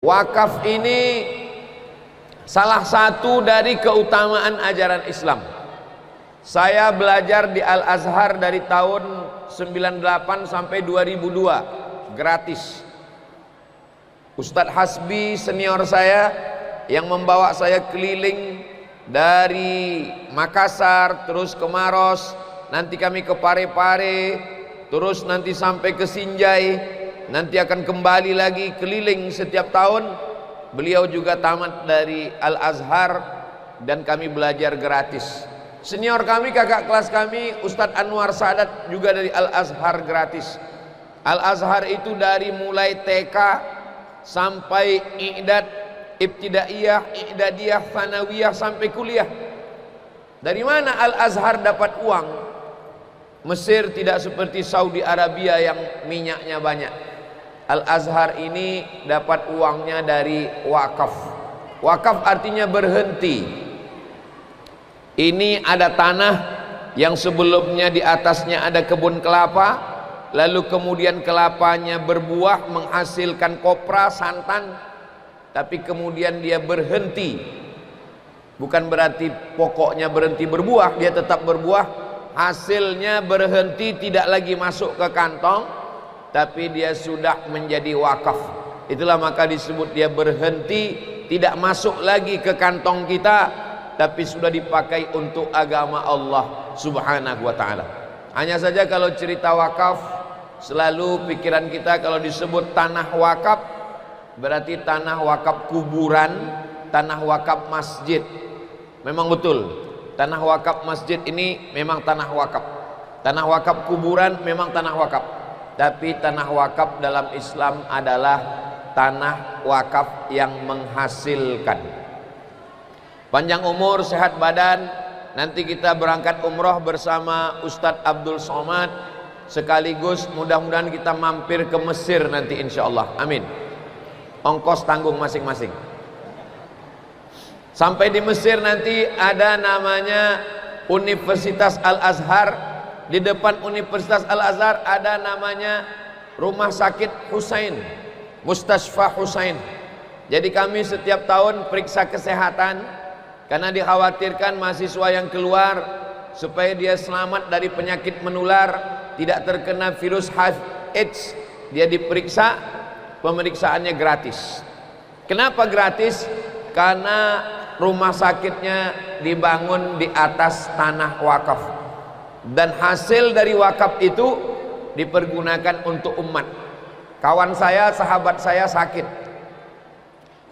Wakaf ini salah satu dari keutamaan ajaran Islam. Saya belajar di Al-Azhar dari tahun 98 sampai 2002 gratis. Ustadz Hasbi senior saya yang membawa saya keliling dari Makassar terus ke Maros, nanti kami ke Parepare, terus nanti sampai ke Sinjai, nanti akan kembali lagi keliling setiap tahun. Beliau juga tamat dari Al-Azhar dan kami belajar gratis. Senior kami, kakak kelas kami, Ustadz Anwar Sadat juga dari Al-Azhar gratis. Al-Azhar itu dari mulai TK sampai i'dad, ibtidaiyah, i'dadiyah, thanawiyah sampai kuliah. Dari mana Al-Azhar dapat uang? Mesir tidak seperti Saudi Arabia yang minyaknya banyak. Al-Azhar ini dapat uangnya dari wakaf. Wakaf artinya berhenti. Ini ada tanah yang sebelumnya di atasnya ada kebun kelapa, lalu kemudian kelapanya berbuah menghasilkan kopra, santan, tapi kemudian dia berhenti. Bukan berarti pokoknya berhenti berbuah, dia tetap berbuah, hasilnya berhenti, tidak lagi masuk ke kantong, tapi dia sudah menjadi wakaf. Itulah maka disebut dia berhenti, tidak masuk lagi ke kantong kita, tapi sudah dipakai untuk agama Allah Subhanahu wa ta'ala. Hanya saja kalau cerita wakaf, selalu pikiran kita kalau disebut tanah wakaf berarti tanah wakaf kuburan, tanah wakaf masjid. Memang betul, tanah wakaf masjid ini memang tanah wakaf. Tanah wakaf kuburan memang tanah wakaf. Tapi tanah wakaf dalam Islam adalah tanah wakaf yang menghasilkan. Panjang umur, sehat badan. Nanti kita berangkat umroh bersama Ustadz Abdul Somad, sekaligus mudah-mudahan kita mampir ke Mesir nanti insyaallah. Amin. Ongkos tanggung masing-masing. Sampai di Mesir nanti ada namanya Universitas Al-Azhar. Di depan Universitas Al-Azhar ada namanya Rumah Sakit Husain, Mustashfa Husain. Jadi kami setiap tahun periksa kesehatan, karena dikhawatirkan mahasiswa yang keluar supaya dia selamat dari penyakit menular, tidak terkena virus HIV/AIDS, dia diperiksa, pemeriksaannya gratis. Kenapa gratis? Karena rumah sakitnya dibangun di atas tanah wakaf, dan hasil dari wakaf itu dipergunakan untuk umat. Kawan saya, sahabat saya sakit,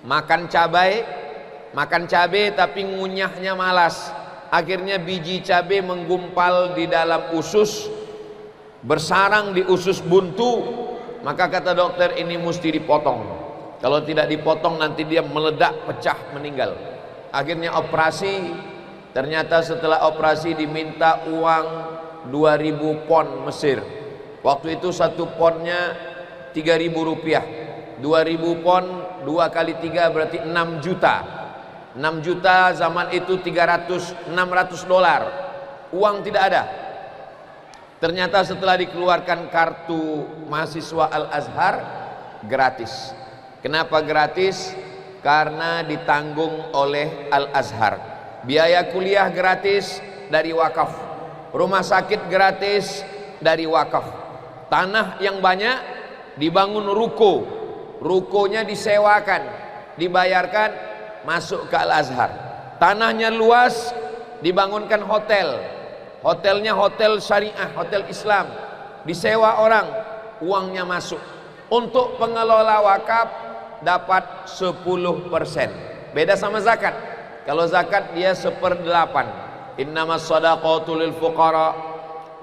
makan cabai tapi ngunyahnya malas. Akhirnya biji cabai menggumpal di dalam usus, bersarang di usus buntu. Maka kata dokter, ini mesti dipotong. Kalau tidak dipotong nanti dia meledak, pecah, meninggal. Akhirnya operasi. Ternyata setelah operasi diminta uang 2000 pon Mesir. Waktu itu satu ponnya 3000 rupiah. 2000 pon 2 kali 3 berarti 6 juta. 6 juta zaman itu 600 dolar. Uang tidak ada. Ternyata setelah dikeluarkan kartu mahasiswa Al-Azhar, gratis. Kenapa gratis? Karena ditanggung oleh Al-Azhar. Biaya kuliah gratis dari wakaf. Rumah sakit gratis dari wakaf. Tanah yang banyak dibangun ruko. Rukonya disewakan, dibayarkan, masuk ke Al-Azhar. Tanahnya luas, dibangunkan hotel. Hotelnya hotel syariah, hotel Islam, disewa orang, uangnya masuk. Untuk pengelola wakaf dapat 10%. Beda sama zakat. Kalau zakat dia 1/8. Innamas shadaqatu lil fuqara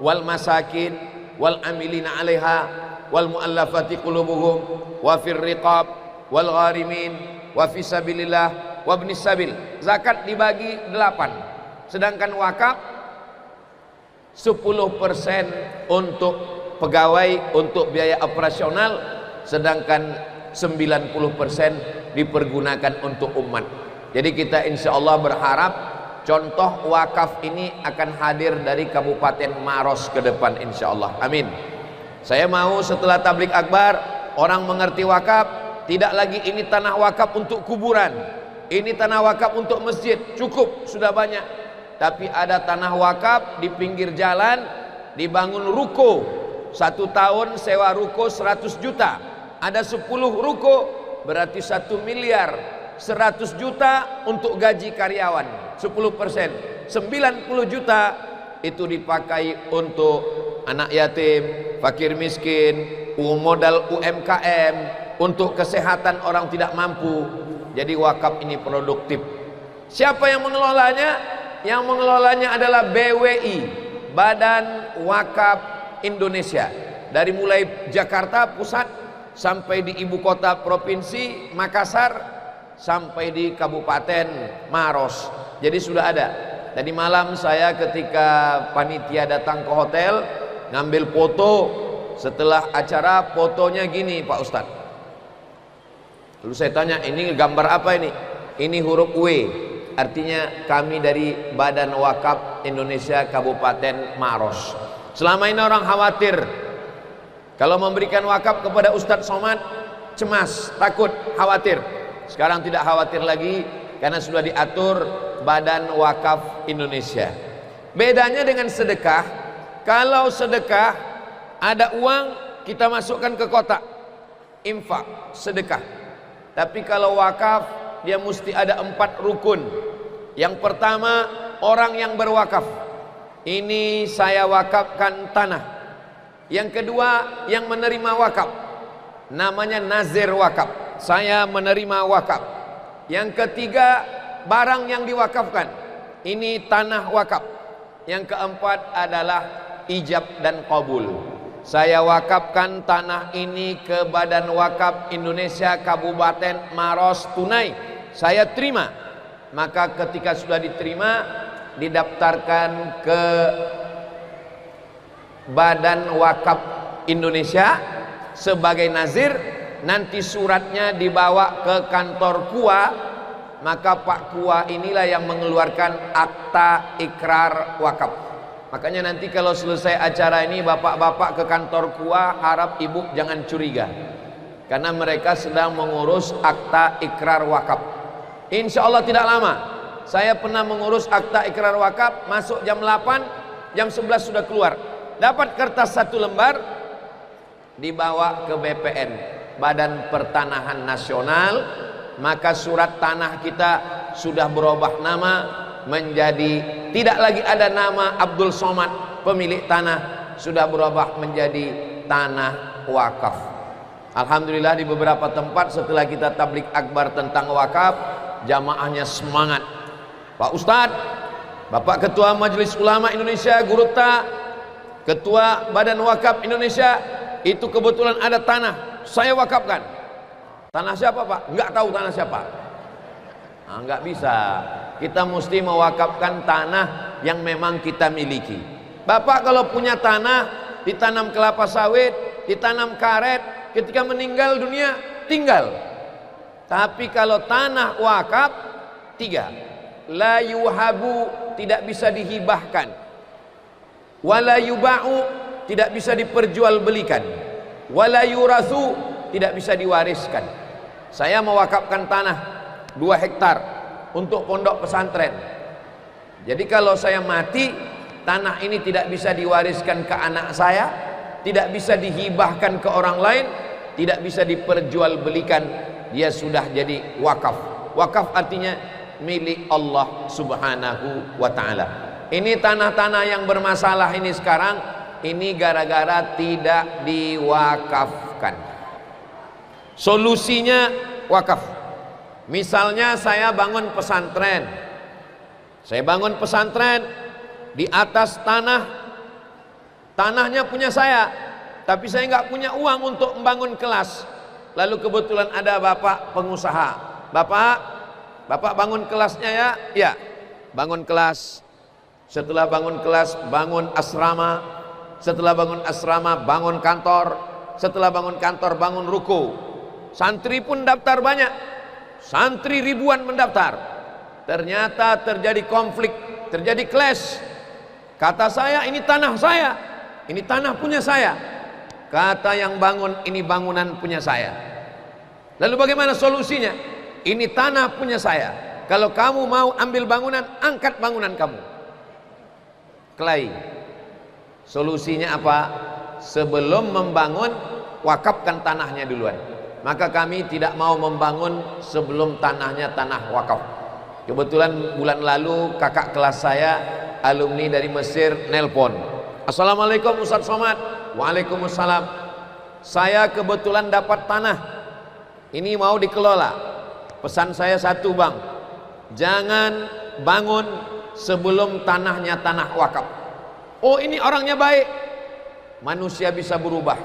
wal masakin wal amilina 'alaiha wal muallafati qulubuhum wa fir riqab wal gharimin wa fi sabilillah wa ibnis sabil. Zakat dibagi 8. Sedangkan wakaf 10% untuk pegawai, untuk biaya operasional, sedangkan 90% dipergunakan untuk umat. Jadi kita insya Allah berharap contoh wakaf ini akan hadir dari Kabupaten Maros ke depan insya Allah. Amin. Saya mau setelah tablik akbar orang mengerti wakaf, Tidak lagi ini tanah wakaf untuk kuburan, ini tanah wakaf untuk masjid, cukup, sudah banyak. Tapi ada tanah wakaf di pinggir jalan, dibangun ruko, 1 tahun sewa ruko 100 juta. Ada 10 ruko, berarti 1 miliar. 100 juta untuk gaji karyawan, 10%. 90 juta itu dipakai untuk anak yatim, fakir miskin, modal UMKM, untuk kesehatan orang tidak mampu. Jadi wakaf ini produktif. Siapa yang mengelolanya? Yang mengelolanya adalah BWI, Badan Wakaf Indonesia. Dari mulai Jakarta pusat sampai di ibu kota provinsi Makassar, sampai di Kabupaten Maros. Jadi sudah ada. Tadi malam saya ketika panitia datang ke hotel ngambil foto, setelah acara fotonya gini Pak Ustadz. Lalu saya tanya, ini gambar apa ini? Ini huruf W, artinya kami dari Badan Wakaf Indonesia Kabupaten Maros. Selama ini orang khawatir kalau memberikan wakaf kepada Ustadz Somad, cemas, takut, khawatir. Sekarang tidak khawatir lagi karena sudah diatur Badan Wakaf Indonesia. Bedanya dengan sedekah, kalau sedekah ada uang kita masukkan ke kotak, infak, sedekah. Tapi kalau wakaf dia mesti ada 4 rukun. Yang pertama, orang yang berwakaf, ini saya wakafkan tanah. Yang kedua, yang menerima wakaf, namanya nazir wakaf, saya menerima wakaf. Yang ketiga, barang yang diwakafkan, ini tanah wakaf. Yang keempat adalah ijab dan qabul. Saya wakafkan tanah ini ke Badan Wakaf Indonesia Kabupaten Maros tunai, saya terima. Maka ketika sudah diterima, didaftarkan ke Badan Wakaf Indonesia sebagai nazir. Nanti suratnya dibawa ke kantor KUA, maka Pak KUA inilah yang mengeluarkan akta ikrar wakaf. Makanya nanti kalau selesai acara ini bapak-bapak ke kantor KUA, harap ibu jangan curiga, karena mereka sedang mengurus akta ikrar wakaf. Insya Allah tidak lama. Saya pernah mengurus akta ikrar wakaf, masuk jam 8, jam 11 sudah keluar. Dapat kertas 1 lembar, dibawa ke BPN, Badan Pertanahan Nasional. Maka surat tanah kita sudah berubah nama menjadi, tidak lagi ada nama Abdul Somad pemilik tanah, sudah berubah menjadi tanah wakaf. Alhamdulillah di beberapa tempat setelah kita tablik akbar tentang wakaf, jamaahnya semangat. Pak Ustadz, Bapak Ketua Majelis Ulama Indonesia Gurutta, Ketua Badan Wakaf Indonesia, itu kebetulan ada tanah, saya wakafkan. Tanah siapa Pak? Enggak tahu tanah siapa. Nah, enggak bisa. Kita mesti mewakafkan tanah yang memang kita miliki. Bapak kalau punya tanah, ditanam kelapa sawit, ditanam karet, ketika meninggal dunia tinggal. Tapi kalau tanah wakaf, 3, la yuhabu, tidak bisa dihibahkan, wala yuba'u, tidak bisa diperjualbelikan, wala yurasu, tidak bisa diwariskan. Saya mewakafkan tanah 2 hektar untuk pondok pesantren. Jadi kalau saya mati, tanah ini tidak bisa diwariskan ke anak saya, tidak bisa dihibahkan ke orang lain, tidak bisa diperjualbelikan, dia sudah jadi wakaf. Wakaf artinya milik Allah Subhanahu wa ta'ala. Ini tanah-tanah yang bermasalah ini sekarang, ini gara-gara tidak diwakafkan. Solusinya wakaf. Misalnya saya bangun pesantren, di atas tanah, tanahnya punya saya, tapi saya nggak punya uang untuk membangun kelas. Lalu kebetulan ada bapak pengusaha, bapak bangun kelasnya ya, ya, bangun kelas. Setelah bangun kelas, bangun asrama. Setelah bangun asrama, bangun kantor. Setelah bangun kantor, bangun ruko. Santri pun daftar banyak, santri ribuan mendaftar. Ternyata terjadi konflik, terjadi clash. Kata saya, ini tanah saya, ini tanah punya saya. Kata yang bangun, ini bangunan punya saya. Lalu bagaimana solusinya? Ini tanah punya saya. Kalau kamu mau ambil bangunan, angkat bangunan kamu. Kelahi. Solusinya apa? Sebelum membangun, wakafkan tanahnya duluan. Maka kami tidak mau membangun sebelum tanahnya tanah wakaf. Kebetulan bulan lalu kakak kelas saya, alumni dari Mesir, nelpon. Assalamualaikum Ustaz Somad. Waalaikumsalam. Saya kebetulan dapat tanah. Ini mau dikelola. Pesan saya satu, bang, jangan bangun sebelum tanahnya tanah wakaf. Oh, ini orangnya baik. Manusia bisa berubah,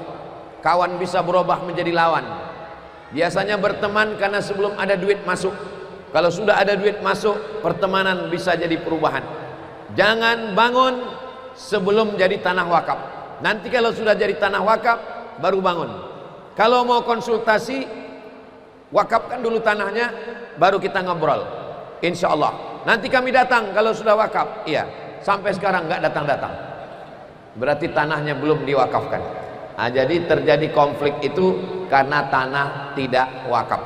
kawan bisa berubah menjadi lawan. Biasanya berteman karena sebelum ada duit masuk. Kalau sudah ada duit masuk, pertemanan bisa jadi perubahan. Jangan bangun sebelum jadi tanah wakaf. Nanti kalau sudah jadi tanah wakaf, baru bangun. Kalau mau konsultasi, wakafkan dulu tanahnya, baru kita ngobrol. Insya Allah. Nanti kami datang kalau sudah wakaf. Iya, sampai sekarang nggak datang-datang. Berarti tanahnya belum diwakafkan. Nah, jadi terjadi konflik itu karena tanah tidak wakaf.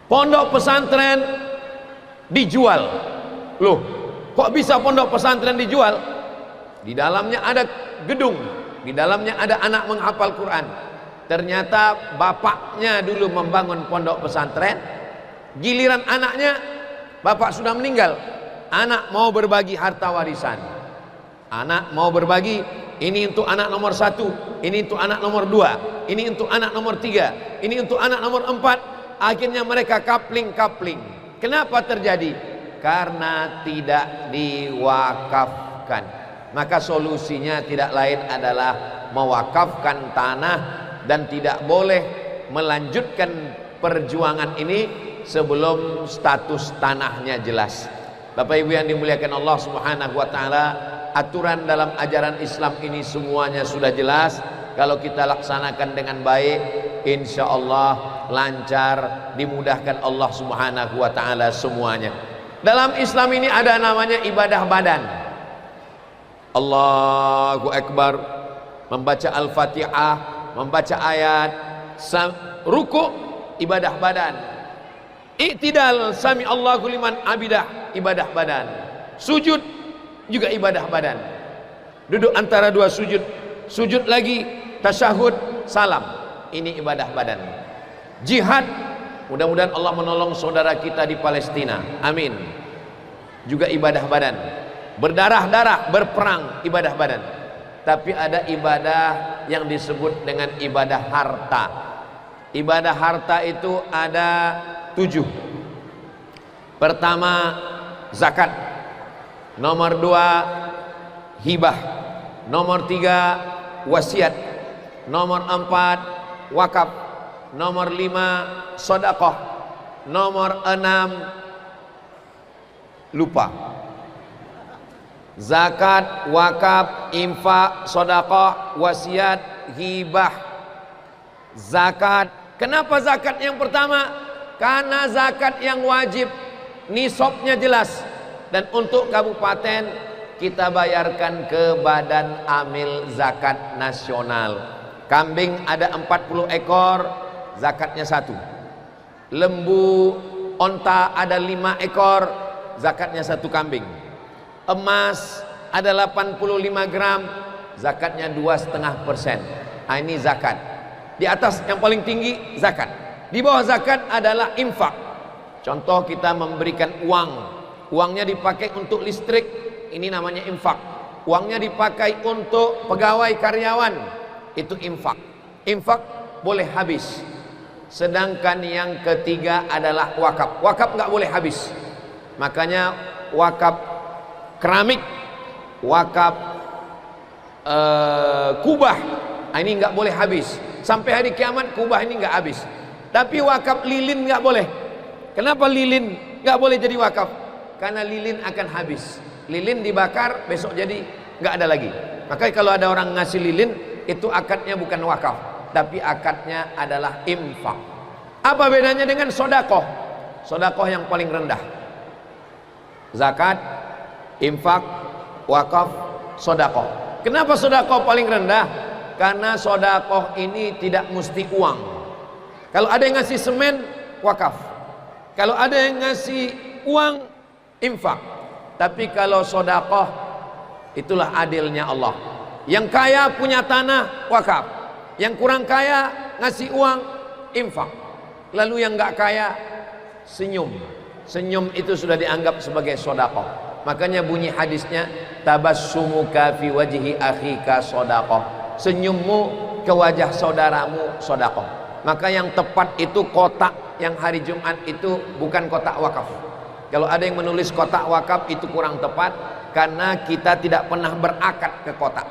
Pondok pesantren dijual. Loh, kok bisa pondok pesantren dijual? Di dalamnya ada gedung, di dalamnya ada anak menghafal Quran. Ternyata bapaknya dulu membangun pondok pesantren, giliran anaknya, bapak sudah meninggal, anak mau berbagi harta warisan. Anak mau berbagi, ini untuk anak nomor 1, ini untuk anak nomor 2, ini untuk anak nomor 3, ini untuk anak nomor 4. Akhirnya mereka kapling-kapling. Kenapa terjadi? Karena tidak diwakafkan. Maka solusinya tidak lain adalah mewakafkan tanah, dan tidak boleh melanjutkan perjuangan ini sebelum status tanahnya jelas. Bapak Ibu yang dimuliakan Allah Subhanahu wa taala, aturan dalam ajaran Islam ini semuanya sudah jelas. Kalau kita laksanakan dengan baik, insya Allah lancar, dimudahkan Allah Subhanahu wa taala semuanya. Dalam Islam ini ada namanya ibadah badan. Allahu Akbar, membaca Al-Fatihah, membaca ayat, ruku, ibadah badan. I'tidal, sami Allahu liman abidah, ibadah badan. Sujud juga ibadah badan. Duduk antara dua sujud, sujud lagi, tasyahud, salam, ini ibadah badan. Jihad, mudah-mudahan Allah menolong saudara kita di Palestina, amin, juga ibadah badan. Berdarah-darah, berperang, ibadah badan. Tapi ada ibadah yang disebut dengan ibadah harta. Ibadah harta itu ada 7. Pertama, zakat. Nomor 2, hibah. Nomor 3, wasiat. Nomor 4, wakaf. Nomor 5, sedekah. Nomor 6, lupa. Zakat, wakaf, infak, sedekah, wasiat, hibah. Zakat. Kenapa zakat yang pertama? Karena zakat yang wajib, nisabnya jelas. Dan untuk kabupaten kita bayarkan ke Badan Amil Zakat Nasional. Kambing ada 40 ekor, zakatnya 1. Lembu, onta ada 5 ekor, zakatnya 1 kambing. Emas ada 85 gram, zakatnya 2,5%. Nah, ini zakat. Di atas yang paling tinggi zakat. Di bawah zakat adalah infak. Contoh kita memberikan uang, uangnya dipakai untuk listrik, ini namanya infak. Uangnya dipakai untuk pegawai karyawan, itu infak. Infak boleh habis. Sedangkan yang ketiga adalah wakaf. Wakaf nggak boleh habis. Makanya wakaf keramik, wakaf kubah, ini nggak boleh habis. Sampai hari kiamat kubah ini nggak habis. Tapi wakaf lilin nggak boleh. Kenapa lilin nggak boleh jadi wakaf? Karena lilin akan habis. Lilin dibakar, besok jadi nggak ada lagi. Maka kalau ada orang ngasih lilin, itu akadnya bukan wakaf, tapi akadnya adalah infak. Apa bedanya dengan sodakoh? Sodakoh yang paling rendah. Zakat, infak, wakaf, sodakoh. Kenapa sodakoh paling rendah? Karena sodakoh ini tidak mesti uang. Kalau ada yang ngasih semen, wakaf. Kalau ada yang ngasih uang, infak. Tapi kalau sodakoh, itulah adilnya Allah. Yang kaya punya tanah, wakaf. Yang kurang kaya ngasih uang, infak. Lalu yang nggak kaya senyum. Senyum itu sudah dianggap sebagai sodakoh. Makanya bunyi hadisnya, tabassumuka fi wajhi akhika sodakoh. Senyummu ke wajah saudaramu sodakoh. Maka yang tepat itu kotak yang hari Jumat itu bukan kotak wakaf. Kalau ada yang menulis kotak wakaf itu kurang tepat, karena kita tidak pernah berakad ke kotak.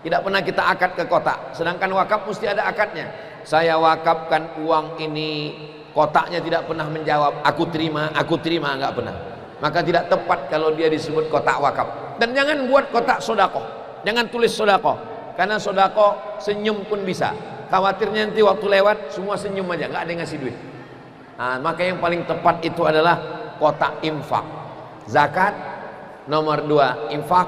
Tidak pernah kita akad ke kotak. Sedangkan wakaf mesti ada akadnya. Saya wakafkan uang ini, kotaknya tidak pernah menjawab aku terima, enggak pernah. Maka tidak tepat kalau dia disebut kotak wakaf. Dan jangan buat kotak sodakoh. Jangan tulis sodakoh, karena sodakoh senyum pun bisa. Khawatirnya nanti waktu lewat semua senyum aja, nggak ada yang ngasih duit. Nah, maka yang paling tepat itu adalah kotak infak. Zakat nomor 2, infak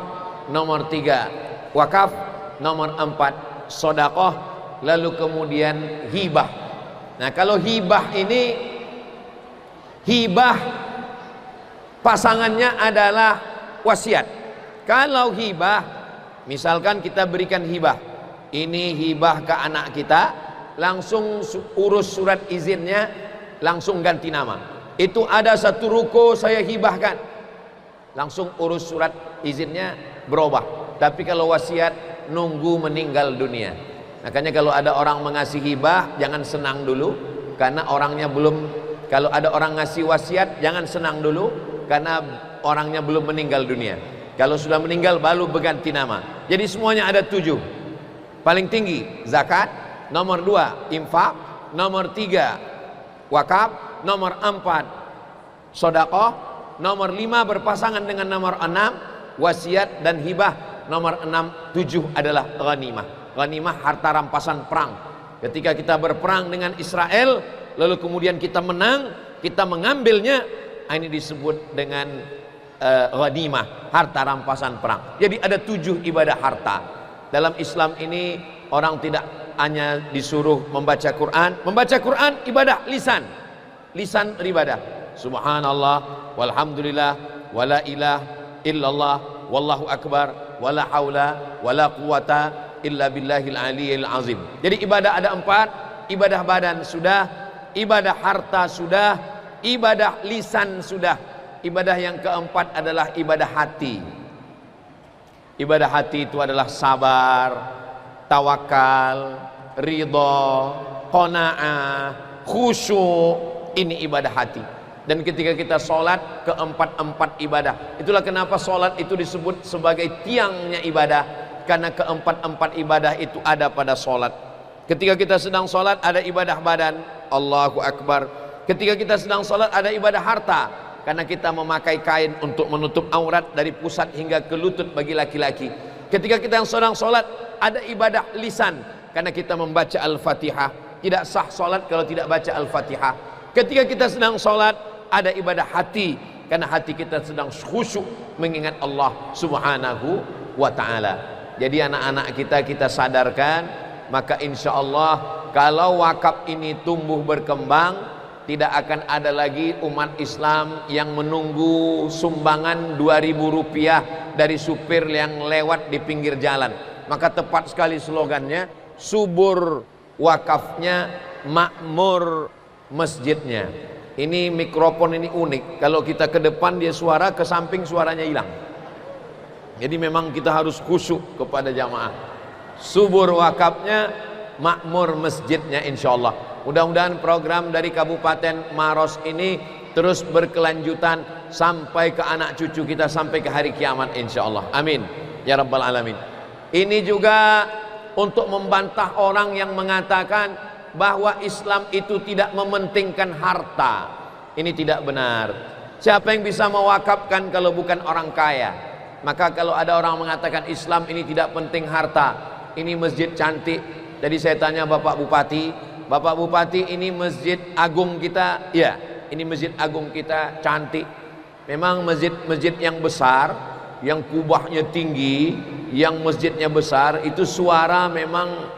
nomor 3, wakaf nomor 4, sodakoh, lalu kemudian hibah. Nah, kalau hibah ini, hibah pasangannya adalah wasiat. Kalau hibah, misalkan kita berikan hibah, ini hibah ke anak kita, langsung urus surat izinnya, langsung ganti nama. Itu ada satu ruko saya hibahkan, langsung urus surat izinnya berubah. Tapi kalau wasiat, nunggu meninggal dunia. Makanya kalau ada orang mengasih hibah, jangan senang dulu, karena orangnya belum. Kalau ada orang ngasih wasiat, jangan senang dulu, karena orangnya belum meninggal dunia. Kalau sudah meninggal baru berganti nama. Jadi semuanya ada 7. Paling tinggi zakat, nomor 2 infak, nomor 3 wakaf, nomor 4 sedekah, nomor 5 berpasangan dengan nomor 6 wasiat dan hibah, nomor 6, 7 adalah ghanimah. Ghanimah harta rampasan perang. Ketika kita berperang dengan Israel, lalu kemudian kita menang, kita mengambilnya, ini disebut dengan ghanimah, harta rampasan perang. Jadi ada 7 ibadah harta. Dalam Islam ini orang tidak hanya disuruh membaca Quran. Membaca Quran ibadah lisan. Lisan beribadah. Subhanallah walhamdulillah wala ilaha illallah wallahu akbar wala haula wala quwata illa billahil aliyil azim. Jadi ibadah ada 4. Ibadah badan sudah, ibadah harta sudah, ibadah lisan sudah. Ibadah yang keempat adalah ibadah hati. Ibadah hati itu adalah sabar, tawakal, ridho, qanaah, khusyuk. Ini ibadah hati. Dan ketika kita sholat, keempat-empat ibadah. Itulah kenapa sholat itu disebut sebagai tiangnya ibadah, karena keempat-empat ibadah itu ada pada sholat. Ketika kita sedang sholat ada ibadah badan, Allahu Akbar. Ketika kita sedang sholat ada ibadah harta, karena kita memakai kain untuk menutup aurat dari pusat hingga ke lutut bagi laki-laki. Ketika kita sedang sholat ada ibadah lisan, karena kita membaca Al-Fatihah. Tidak sah sholat kalau tidak baca Al-Fatihah. Ketika kita sedang sholat ada ibadah hati, karena hati kita sedang khusyuk mengingat Allah Subhanahu wa ta'ala. Jadi anak-anak kita sadarkan, maka insya Allah kalau wakaf ini tumbuh berkembang, tidak akan ada lagi umat Islam yang menunggu sumbangan 2.000 rupiah dari supir yang lewat di pinggir jalan. Maka tepat sekali slogannya, subur wakafnya, makmur masjidnya. Ini mikrofon ini unik, kalau kita ke depan dia suara, ke samping suaranya hilang. Jadi memang kita harus khusyuk kepada jamaah. Subur wakafnya, makmur masjidnya insyaallah. Mudah-mudahan program dari Kabupaten Maros ini terus berkelanjutan sampai ke anak cucu kita, sampai ke hari kiamat insyaallah. Amin ya rabbal alamin. Ini juga untuk membantah orang yang mengatakan bahwa Islam itu tidak mementingkan harta. Ini tidak benar. Siapa yang bisa mewakafkan kalau bukan orang kaya? Maka kalau ada orang mengatakan Islam ini tidak penting harta, ini masjid cantik. Jadi saya tanya Bapak Bupati, Bapak Bupati, ini masjid agung kita? Ya, ini masjid agung kita cantik. Memang masjid-masjid yang besar, yang kubahnya tinggi, yang masjidnya besar, itu suara memang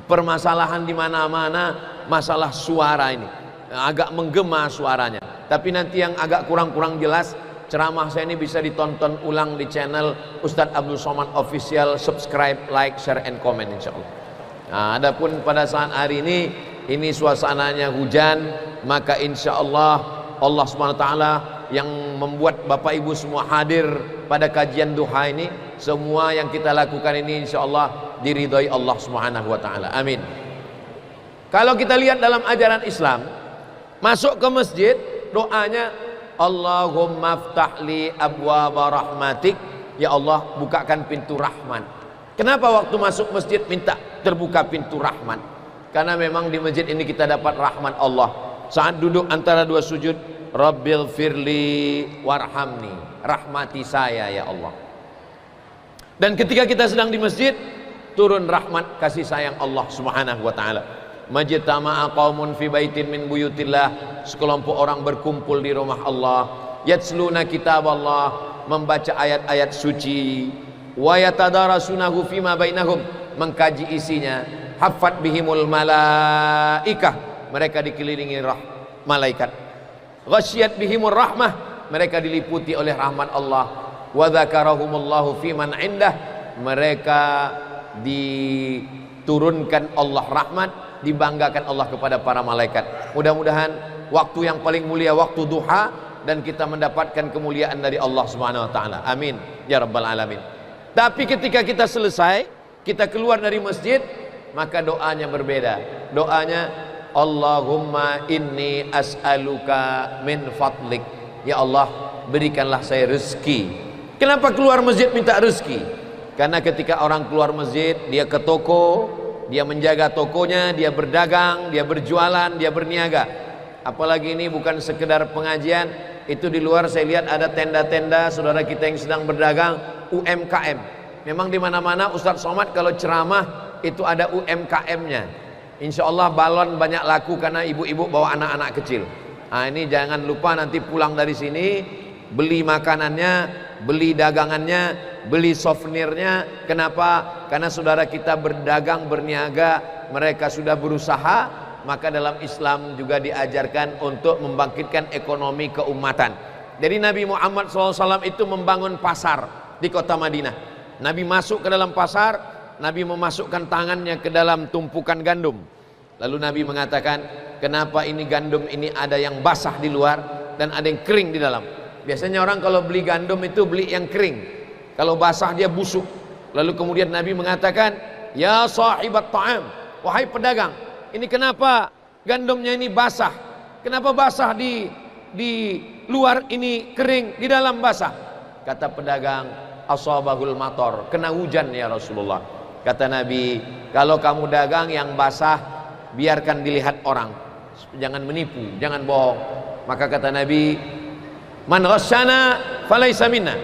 permasalahan di mana-mana. masalah suara ini, agak menggema suaranya. Tapi nanti yang agak kurang-kurang jelas, ceramah saya ini bisa ditonton ulang di channel Ustadz Abdul Somad Official. Subscribe, like, share, and comment insyaallah. Nah, adapun pada saat hari ini suasananya hujan, maka insyaallah Allah Subhanahu wa taala yang membuat Bapak Ibu semua hadir pada kajian duha ini, semua yang kita lakukan ini insyaallah diridhai Allah Subhanahu wa taala. Amin. Kalau kita lihat dalam ajaran Islam, masuk ke masjid doanya Allahumma ftahli abwaaba rahmatik, ya Allah bukakan pintu rahmat. Kenapa waktu masuk masjid minta terbuka pintu rahmat? Karena memang di masjid ini kita dapat rahmat Allah. Saat duduk antara dua sujud, Rabbil firli warhamni, rahmati saya ya Allah. Dan ketika kita sedang di masjid, turun rahmat kasih sayang Allah Subhanahu wa taala. Majtama'a qaumun fi baitin min buyutillah, sekelompok orang berkumpul di rumah Allah, yatsluna kitab Allah, membaca ayat-ayat suci, wa yatadarasunahu fima bainahum, mengkaji isinya, haffat bihimul malaikah, mereka dikelilingi malaikat, ghasyiyat bihimur rahmah, mereka diliputi oleh rahmat Allah, wa dzakarahumullahu fiman indah, mereka diturunkan Allah rahmat, dibanggakan Allah kepada para malaikat. Mudah-mudahan waktu yang paling mulia waktu duha, dan kita mendapatkan kemuliaan dari Allah Subhanahu wa taala. Amin ya rabbal alamin. Tapi ketika kita selesai, kita keluar dari masjid, maka doanya berbeda. Doanya Allahumma inni as'aluka min fadlik, ya Allah berikanlah saya rezeki. Kenapa keluar masjid minta rezeki? Karena ketika orang keluar masjid, dia ke toko, dia menjaga tokonya, dia berdagang, dia berjualan, dia berniaga. Apalagi ini bukan sekedar pengajian, itu di luar saya lihat ada tenda-tenda saudara kita yang sedang berdagang, UMKM. Memang di mana-mana Ustadz Somad kalau ceramah itu ada UMKM-nya. Insya Allah balon banyak laku karena ibu-ibu bawa anak-anak kecil. Nah ini jangan lupa nanti pulang dari sini beli makanannya, beli dagangannya, beli souvenirnya. Kenapa? Karena saudara kita berdagang, berniaga, mereka sudah berusaha. Maka dalam Islam juga diajarkan untuk membangkitkan ekonomi keumatan. Jadi Nabi Muhammad SAW itu membangun pasar di kota Madinah. Nabi masuk ke dalam pasar, Nabi memasukkan tangannya ke dalam tumpukan gandum. Lalu Nabi mengatakan, kenapa ini gandum ini ada yang basah di luar dan ada yang kering di dalam? Biasanya orang kalau beli gandum itu beli yang kering, kalau basah dia busuk. Lalu kemudian Nabi mengatakan, ya sahibat ta'am, wahai pedagang, ini kenapa gandumnya ini basah? Kenapa basah di luar ini kering, di dalam basah? Kata pedagang, asabahul mator, kena hujan ya Rasulullah. Kata Nabi, kalau kamu dagang yang basah, biarkan dilihat orang, jangan menipu, jangan bohong. Maka kata Nabi, man ghasyana falaysa minna,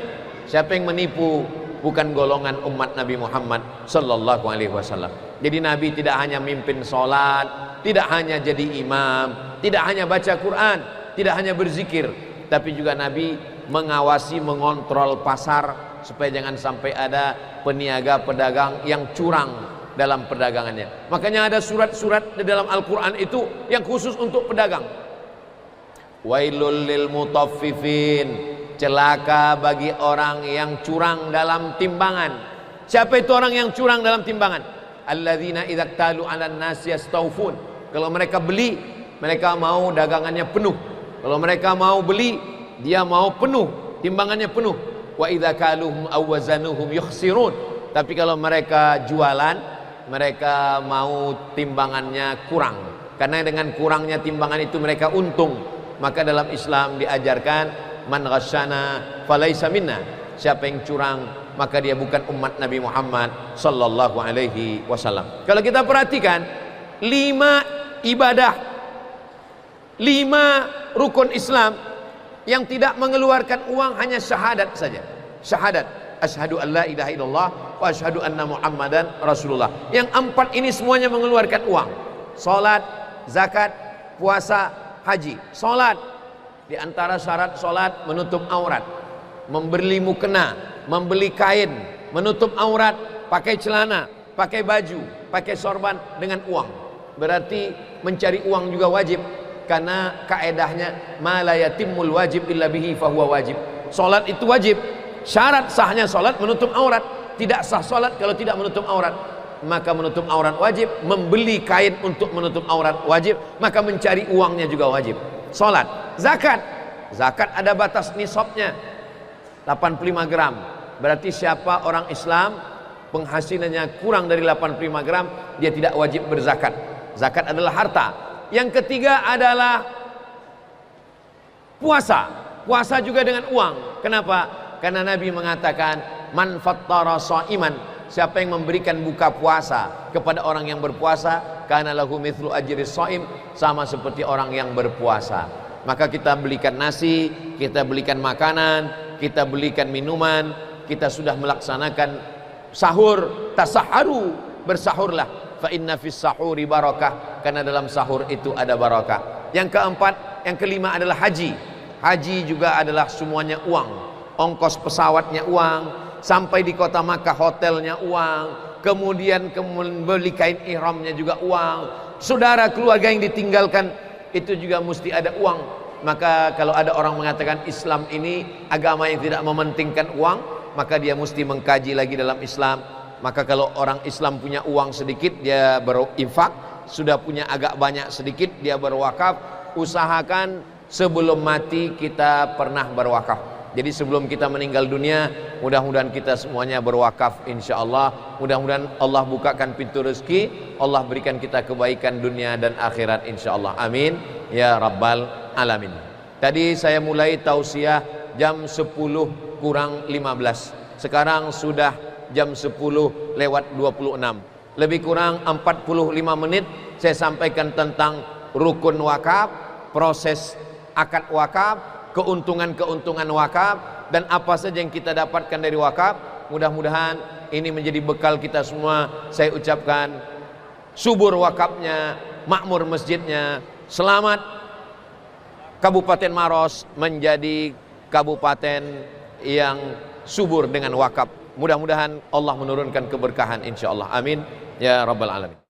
siapa yang menipu bukan golongan umat Nabi Muhammad sallallahu alaihi wasallam. Jadi Nabi tidak hanya mimpin sholat, tidak hanya jadi imam, tidak hanya baca Quran, tidak hanya berzikir, tapi juga Nabi mengawasi, mengontrol pasar supaya jangan sampai ada peniaga pedagang yang curang dalam perdagangannya. Makanya ada surat-surat di dalam Al-Quran itu yang khusus untuk pedagang. Wailul lil mutaffifin, celaka bagi orang yang curang dalam timbangan. Siapa itu orang yang curang dalam timbangan? Alladzina idza talu 'alan nasi yastawfun. Kalau mereka beli, mereka mau dagangannya penuh. Kalau mereka mau beli, dia mau penuh, timbangannya penuh. Wa idza kaluhum aw wazanuhum yukhsirun. Tapi kalau mereka jualan, mereka mau timbangannya kurang. Karena dengan kurangnya timbangan itu mereka untung. Maka dalam Islam diajarkan man ghasyana falaysa minna, siapa yang curang maka dia bukan umat Nabi Muhammad sallallahu alaihi wasallam. Kalau kita perhatikan 5 ibadah, 5 rukun Islam yang tidak mengeluarkan uang, hanya syahadat saja. Syahadat, asyhadu an la ilaha illallah wa asyhadu anna Muhammadan Rasulullah. Yang 4 ini semuanya mengeluarkan uang. Salat, zakat, puasa, haji. Salat, di antara syarat salat menutup aurat, membeli mukena, membeli kain, menutup aurat, pakai celana, pakai baju, pakai sorban dengan uang. berarti mencari uang juga wajib, karena kaedahnya ma la yatimul wajib illa bihi fahuwa wajib. Salat itu wajib, syarat sahnya salat menutup aurat, tidak sah salat kalau tidak menutup aurat. Maka menutup aurat wajib, membeli kain untuk menutup aurat wajib, maka mencari uangnya juga wajib. Salat, zakat ada batas nisabnya 85 gram. Berarti siapa orang Islam penghasilannya kurang dari 85 gram, dia tidak wajib berzakat. Zakat adalah harta. Yang ketiga adalah puasa juga dengan uang. Kenapa? Karena Nabi mengatakan man fattara shaiman, siapa yang memberikan buka puasa kepada orang yang berpuasa, kana lahu mithlu ajri shaim, sama seperti orang yang berpuasa. Maka kita belikan nasi, kita belikan makanan, kita belikan minuman, kita sudah melaksanakan sahur, tasaharu, bersahurlah, fa inna fis sahuri barakah, karena dalam sahur itu ada barakah. Yang keempat, yang kelima adalah haji. Haji juga adalah semuanya uang, ongkos pesawatnya uang, sampai di kota Makkah hotelnya uang, kemudian beli kain ihramnya juga uang, saudara keluarga yang ditinggalkan itu juga mesti ada uang. Maka kalau ada orang mengatakan Islam ini agama yang tidak mementingkan uang, maka dia mesti mengkaji lagi dalam Islam. Maka kalau orang Islam punya uang sedikit, dia berinfak, sudah punya agak banyak sedikit, dia berwakaf. Usahakan sebelum mati kita pernah berwakaf. Jadi sebelum kita meninggal dunia, mudah-mudahan kita semuanya berwakaf insyaallah. Mudah-mudahan Allah bukakan pintu rezeki, Allah berikan kita kebaikan dunia dan akhirat insyaallah. Amin ya rabbal alamin. Tadi saya mulai tausiah jam 10 kurang 15. Sekarang sudah jam 10 lewat 26. Lebih kurang 45 menit saya sampaikan tentang rukun wakaf, proses akad wakaf, keuntungan-keuntungan wakaf, dan apa saja yang kita dapatkan dari wakaf. Mudah-mudahan ini menjadi bekal kita semua. Saya ucapkan subur wakafnya, makmur masjidnya. Selamat Kabupaten Maros menjadi kabupaten yang subur dengan wakaf. Mudah-mudahan Allah menurunkan keberkahan insyaallah. Amin ya rabbal alamin.